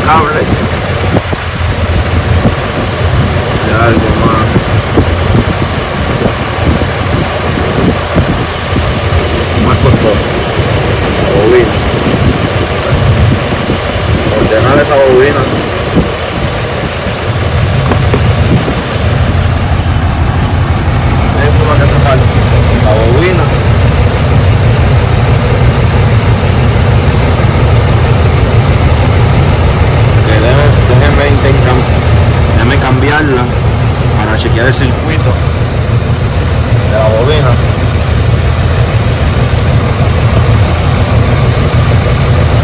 cable de algo más costoso, la bobina. Ordenar esa bobina. Eso es lo que hace falta, la bobina. Déjeme cambiarla para chequear el circuito de la bobina.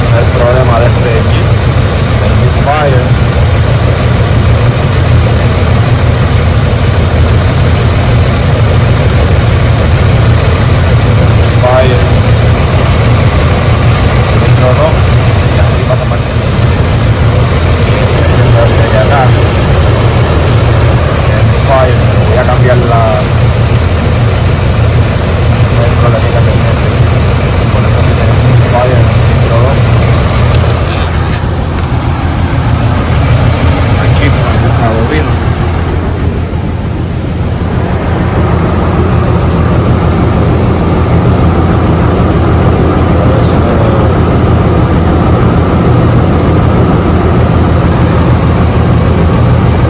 Ese es el problema de este Jeep, del Misfire. Cilindro 2 y arriba está manteniendo. De acá, el Misfire, voy a cambiar las. Ese es el problemita que tiene. Por eso que tiene un Misfire en el cilindro 2. La chispa en esa bobina.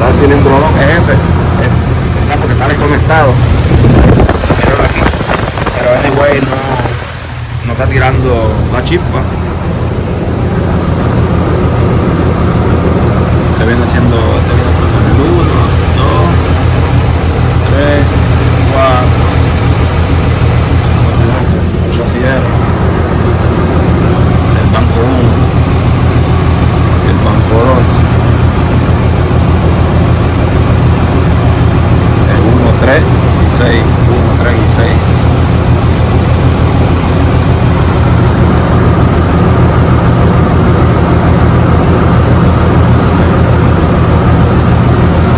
El cilindro 2 es ese, está porque está desconectado, pero aquí, pero anyway no está tirando la chispa. Se viene haciendo el 1, 2, 3, 4, eso así era. El banco 1, el banco 2. 3 y 6, 1, 3 y 6.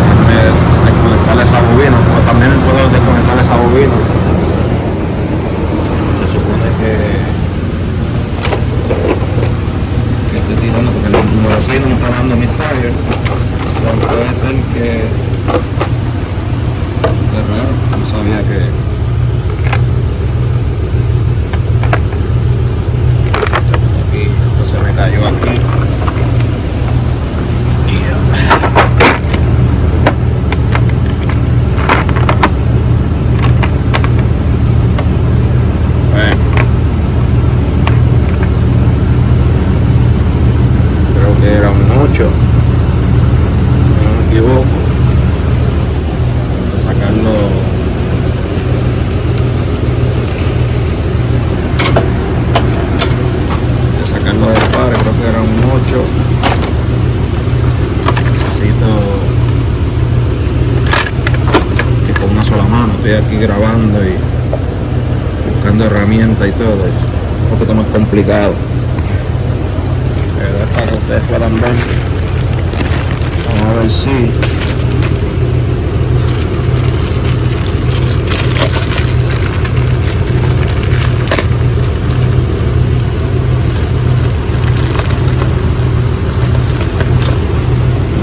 Déjame desconectar esa bobina, pero también puedo desconectar esa bobina. Se supone que estoy tirando porque el número 6 no me está dando Misfire. Puede ser que raro, no sabía que aquí, esto se me cayó aquí bueno, creo que era un 8, no me equivoco. Sacando del padre, creo que era un 8. Necesito que con una sola mano estoy aquí grabando y buscando herramientas y todo, es un poquito más complicado, pero es para que ustedes puedan ver. Vamos a ver si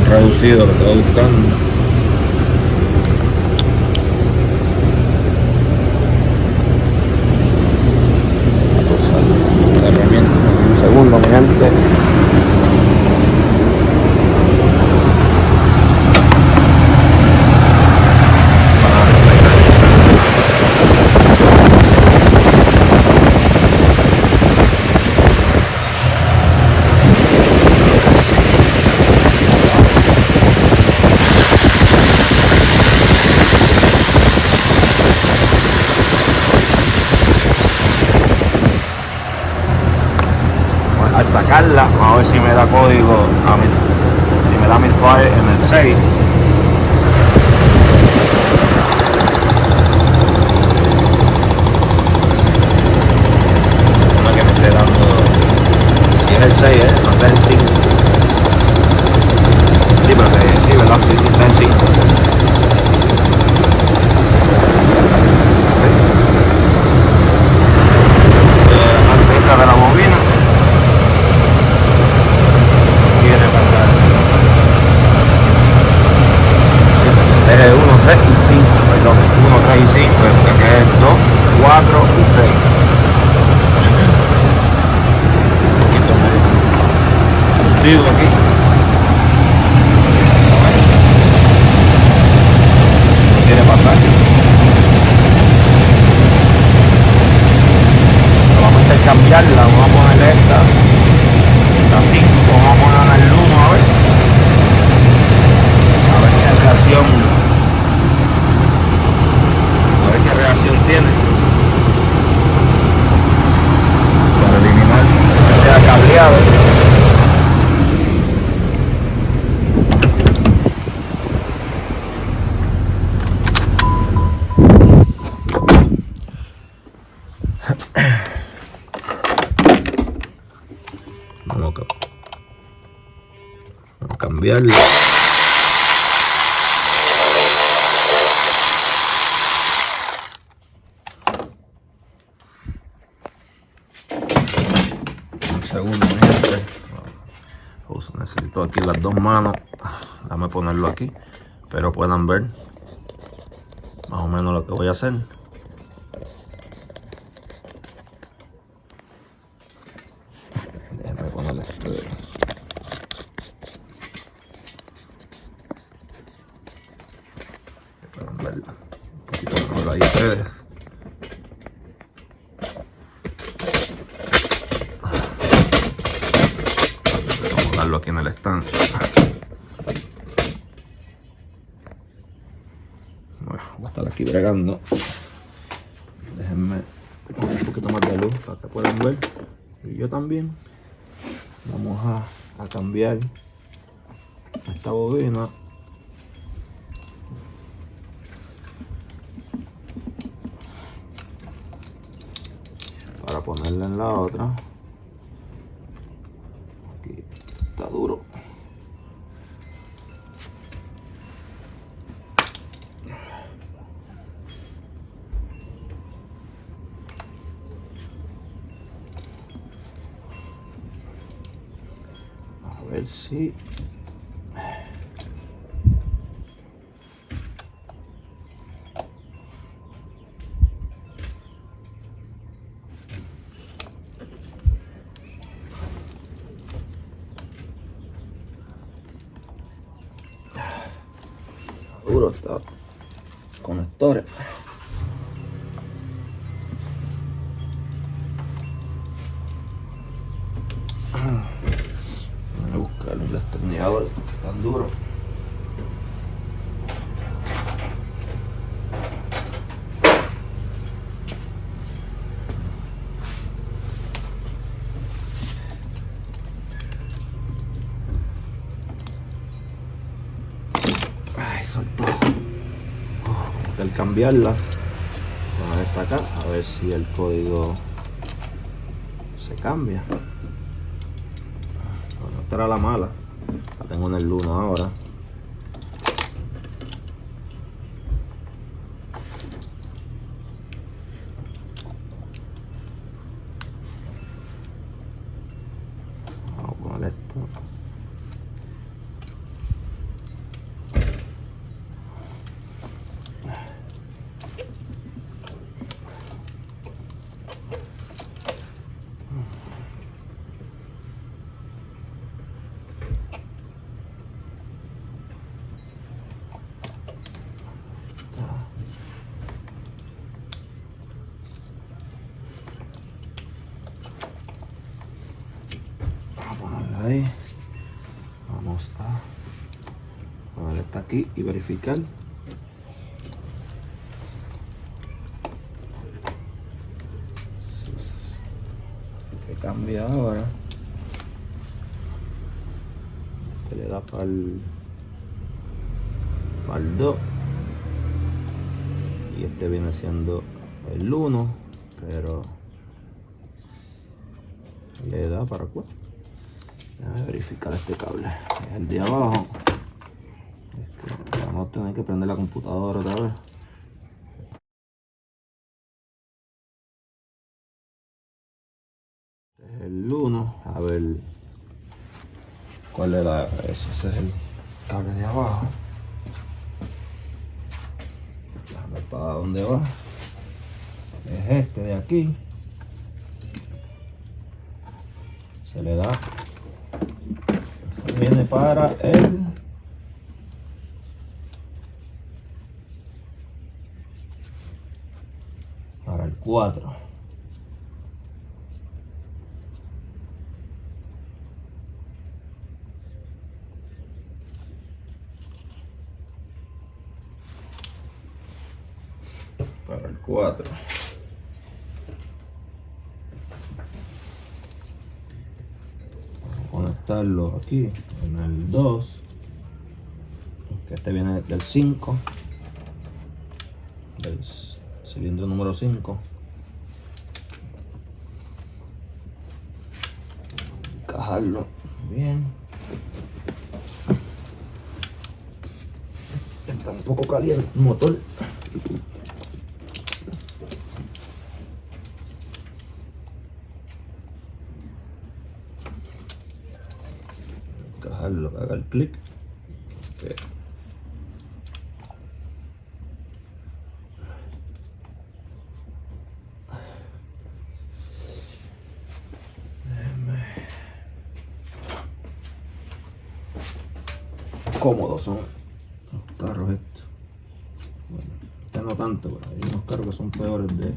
reducido, lo estoy buscando. La herramienta, un segundo, mi gente. Al sacarla, a ver si me da código si me da Misfire en el 6. No que me esté dando, si es el 6, no está el 5. Sí, pero sí, ¿verdad? Sí, está en 5. De la bobina quiere pasar 4 y 6. Un poquito medio fundido aquí. No quiere pasar. Vamos a intercambiarla, vamos a poner esta 5, vamos a poner el humo a ver qué reacción, tiene para eliminar que sea cableado. Vamos a cambiarlo. Segundo, gente. Necesito aquí las dos manos. Déjame ponerlo aquí, pero puedan ver más o menos lo que voy a hacer. Déjenme ponerle esto. Puedan verlo un poquito mejor ahí ustedes. Aquí en el stand. Bueno, voy a estar aquí bregando. Déjenme poner un poquito más de luz para que puedan ver. Y yo también. Vamos a cambiar esta bobina. Para ponerla en la otra. Está duro. A ver si duro está conectores. Voy a buscar un destornillador tan duro. Ay, soltó. Al cambiarla, poner esta acá, a ver si el código se cambia. Bueno, esta era la mala, la tengo en el 1 ahora. Vamos a poner esto. Ahí vamos a poner esta aquí y verificar. Si se cambia ahora, este le da para el 2 y este viene siendo el 1, pero le da para 4. Voy a verificar este cable. Es el de abajo. Vamos a tener que prender la computadora otra vez. Este es el 1. A ver cuál le da eso. Ese es el cable de abajo. Déjame ver para dónde va. Es es este de aquí. Se le da. Se viene para el para el 4. Para el 4. Vamos a conectarlo aquí en el 2. Que este viene del 5. Del cilindro número 5. Encajarlo bien. Está un poco caliente el motor. Encajarlo, que haga el clic. Okay. Cómodos son los carros estos. Bueno, este no tanto, pero hay unos carros que son peores de...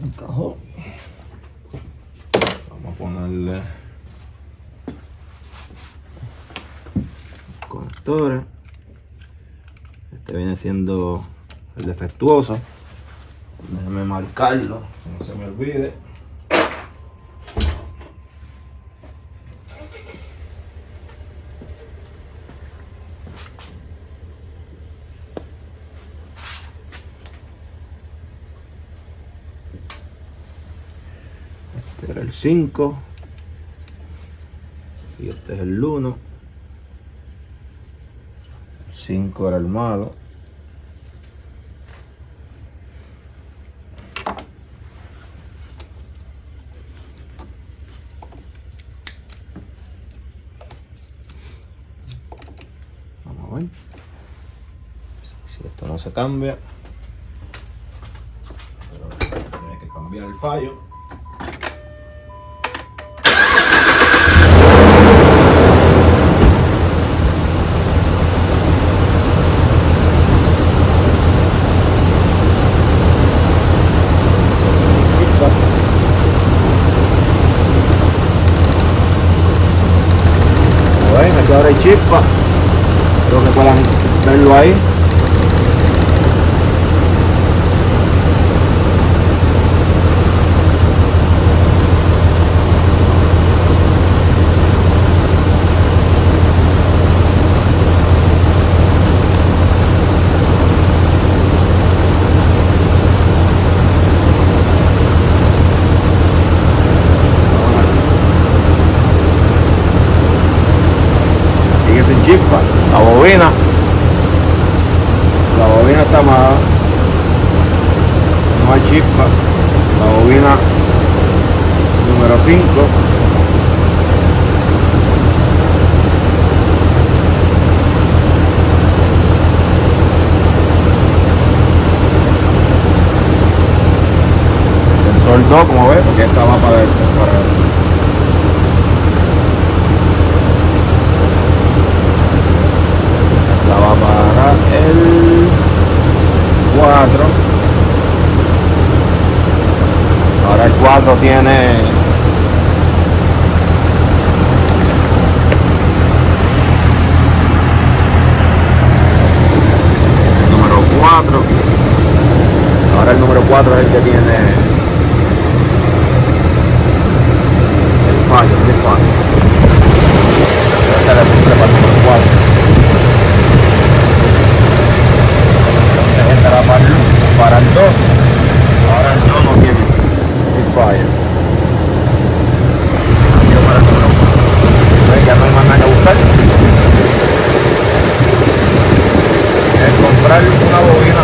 Encajó. Vamos a ponerle conectores. Este viene siendo el defectuoso. Déjame marcarlo, que no se me olvide. Este era el 5 y este es el 1. El 5 era el malo. Vamos a ver si esto no se cambia, pero tiene que cambiar el fallo. Aquí ahora hay chispa, creo que puedan verlo ahí. Chispa, la bobina está mala, no hay chispa, la bobina número 5 sensor 2, como ves, porque esta va para el separador. La va para el 4. Ahora el 4 tiene el número 4. Ahora el número 4 es el que tiene el fallo, el fallo. Esta es la simple para el número 4. Entonces esta para el 2. Ahora el 2 no tiene misfire. Se cambió para el número 4. Ya no hay más nada que buscar. Es comprar una bobina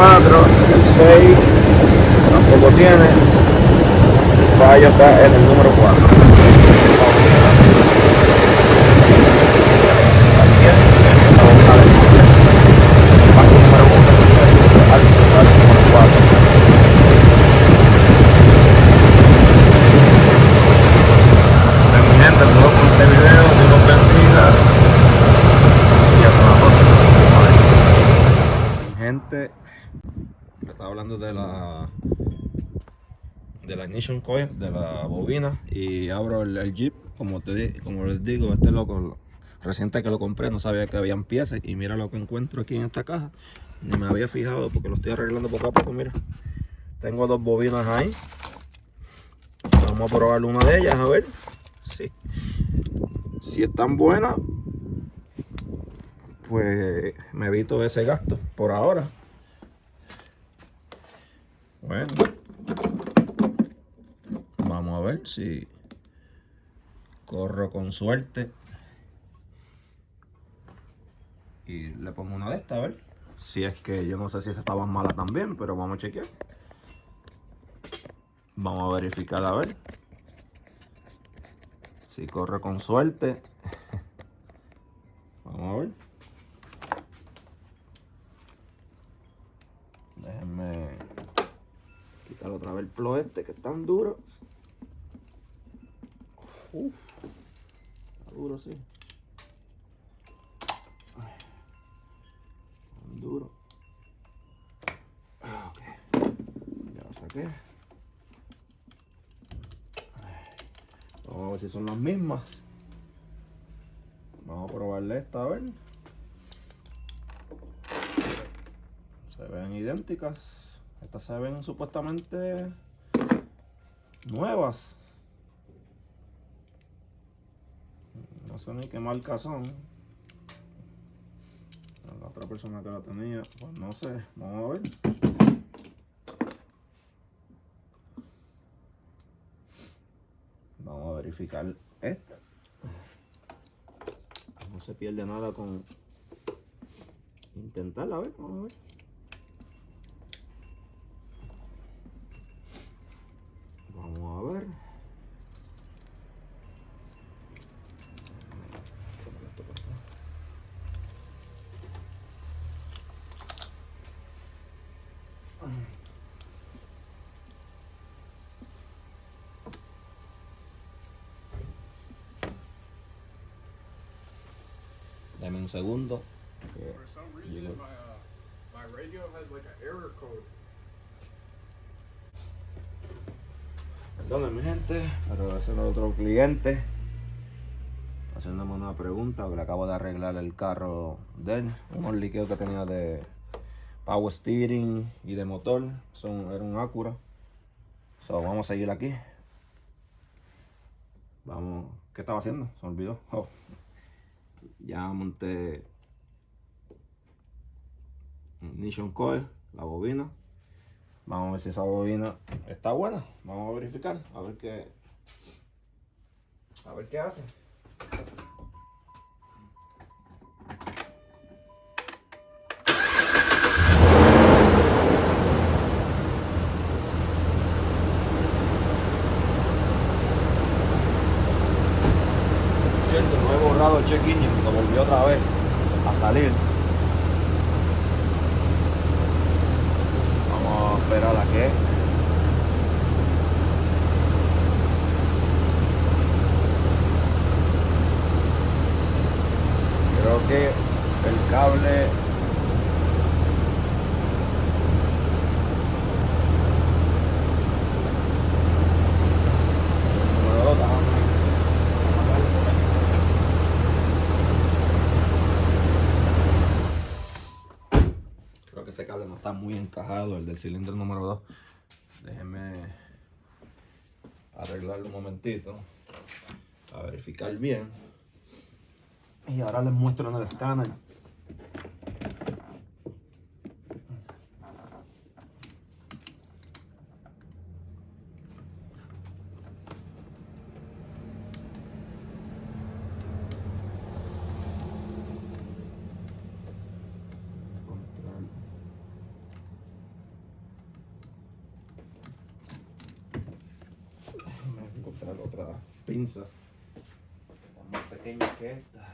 4, el 6 tampoco tiene. El fallo está en el número 4. También la bobina de simple. El paso número 1 de simple al número 4. Mi gente, todo con este video, Dios los bendiga y hasta la próxima. Mi gente, le estaba hablando de la ignition coil, de la bobina, y abro el Jeep. Como les digo, este loco, reciente que lo compré, no sabía que habían piezas, y mira lo que encuentro aquí en esta caja. Ni me había fijado porque lo estoy arreglando poco a poco. Mira, tengo 2 bobinas ahí. Vamos a probar una de ellas, a ver si están buenas. Pues me evito ese gasto por ahora. Bueno, vamos a ver si corro con suerte y le pongo una de estas, a ver si es que, yo no sé si estaban malas también, pero vamos a chequear. Vamos a verificar, a ver si corre con suerte. Vamos a ver. Déjenme quitar otra vez el plo este que es tan duro. Está duro, sí. Tan duro. Ok, ya lo saqué. Vamos a ver si son las mismas. Vamos a probarle esta, a ver. Se ven idénticas. Estas se ven supuestamente nuevas. No sé ni qué marca son. La otra persona que la tenía, pues no sé. Vamos a ver. Vamos a verificar esta. No se pierde nada con intentarla, a ver, vamos a ver. Vamos a ver. Dame un segundo. For some reason, my radio has like an error code. Perdón, mi gente, pero ese era otro cliente haciéndome una pregunta, que le acabo de arreglar el carro de él, unos líquidos que tenía de power steering y de motor. Era un Acura. Vamos a seguir aquí. Vamos, ¿qué estaba haciendo? Se me olvidó. Ya monté ignition coil, la bobina. Vamos a ver si esa bobina está buena. Vamos a verificar, a ver qué hace. Cierto, no he borrado el check engine, lo volvió otra vez a salir. Vamos a esperar a que creo que el cable número 2 creo que ese cable no está muy encajado, el del cilindro número 2. Déjenme arreglarlo un momentito a verificar bien. Y ahora les muestro en el escáner. pinzas. Son más pequeñas que estas.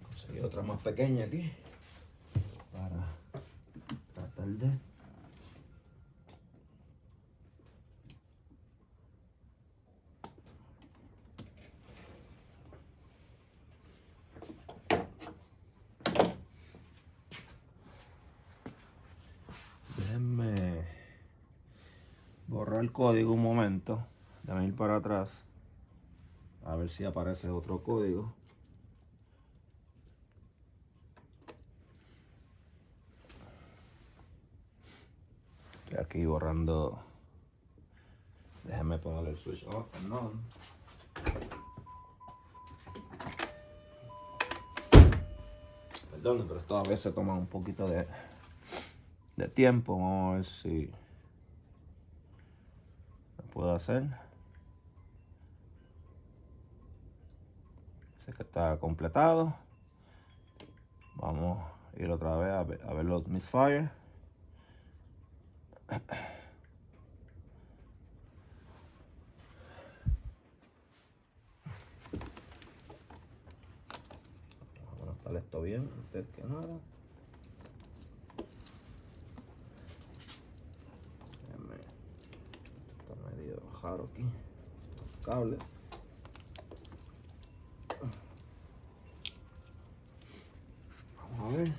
Conseguí otra más pequeña aquí para tratar de déjenme borrar el código un momento. Déjame ir para atrás a ver si aparece otro código. Estoy aquí borrando. Déjenme poner el switch off and on. Perdón, pero esto a veces toma un poquito de tiempo. Vamos a ver si lo puedo hacer. Sé que está completado. Vamos a ir otra vez a ver los misfire. Vamos a conectar esto bien antes que nada. Está medio raro aquí estos cables. Vamos a ver.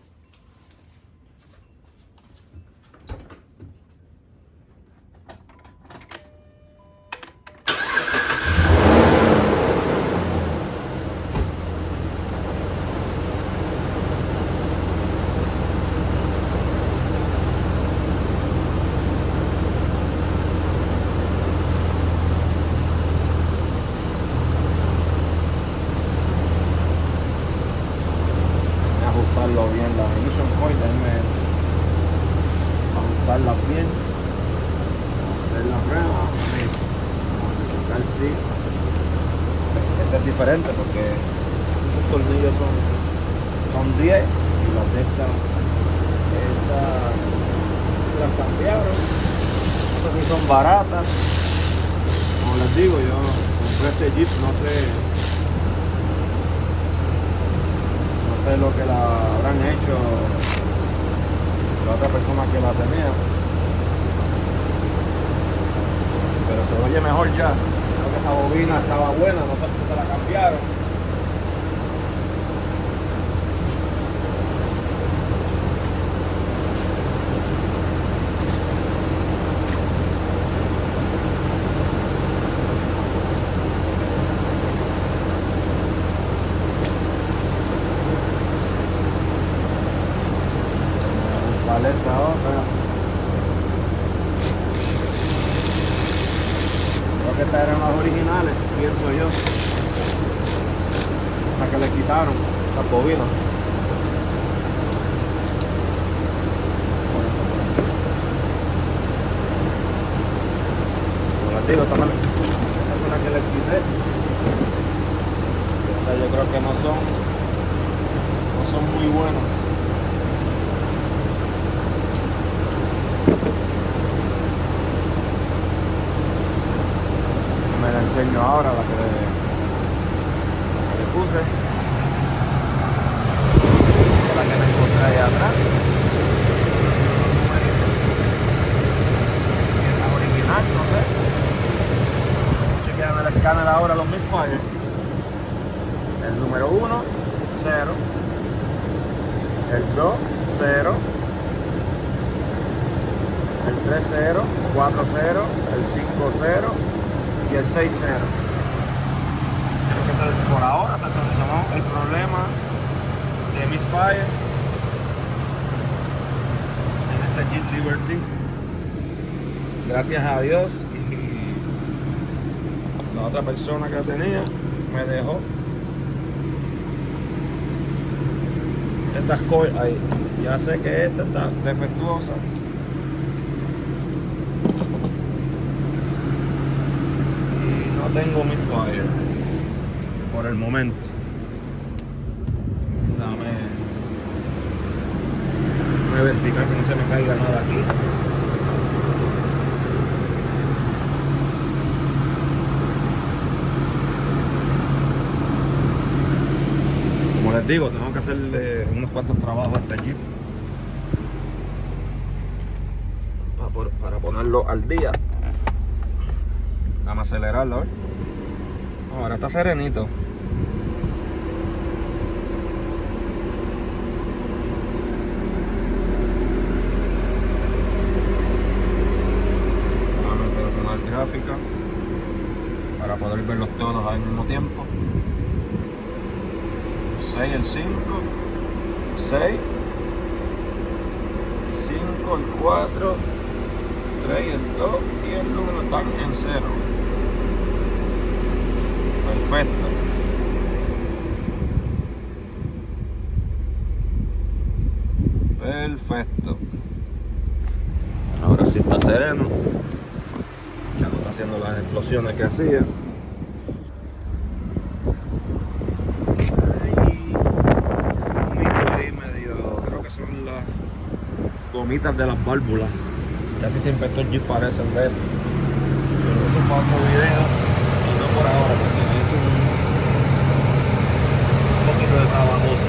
Ajustarlo bien, la ignition coil, déjenme ajustarla bien, hacer la prueba, verificar si este es diferente porque estos tornillos son 10 y las de estas las cambiaron. Estas sí son baratas. Como les digo, yo compré este Jeep, no sé lo que la habrán hecho la otra persona que la tenía, pero se oye mejor ya. Creo que esa bobina estaba buena, no sé por qué la cambiaron. Esta otra. Creo que estas eran las originales, pienso yo. Las que le quitaron, las bobinas. Como les digo, esta es una que les quité. Estas yo creo que no son muy buenas. Me la enseño ahora, la que le puse, la que me encontré ahí atrás. Si es la original, no sé. Vamos a chequear en el escáner ahora los misfire. El número 1, 0. El 2, 0. El 3, 0. 4, 0. El 5, 0. Y el 6-0. Creo que por ahora se solucionó el problema de misfire en este Jeep Liberty. Gracias a Dios, y la otra persona que tenía me dejó estas coils ahí. Ya sé que esta está defectuosa. Tengo misfire por el momento. no se me caiga nada aquí. Como les digo, tengo que hacerle unos cuantos trabajos a este Jeep para ponerlo al día. Vamos a acelerarlo, a ver. Ahora está serenito. Vamos a seleccionar gráfica para poder verlos todos al mismo tiempo. 6 el 5, 6, 5 el 4, 3 el 2 y el 1 están en 0. Perfecto. Perfecto. Ahora sí está sereno. Ya no está haciendo las explosiones que hacía. Creo que son las gomitas de las válvulas. Casi siempre estos Jeep parecen de eso. Pero eso es para otro video. Y no por ahora, porque es un poquito de trabajoso.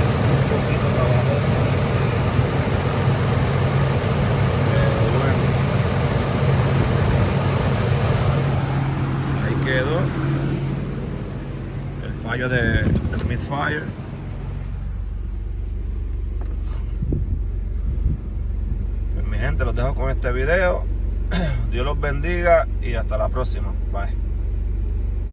Es un poquito trabajoso. Pero bueno. Ahí quedó. El fallo de Misfire. Pues mi gente, los dejo con este video. Dios los bendiga y hasta la próxima. Bye.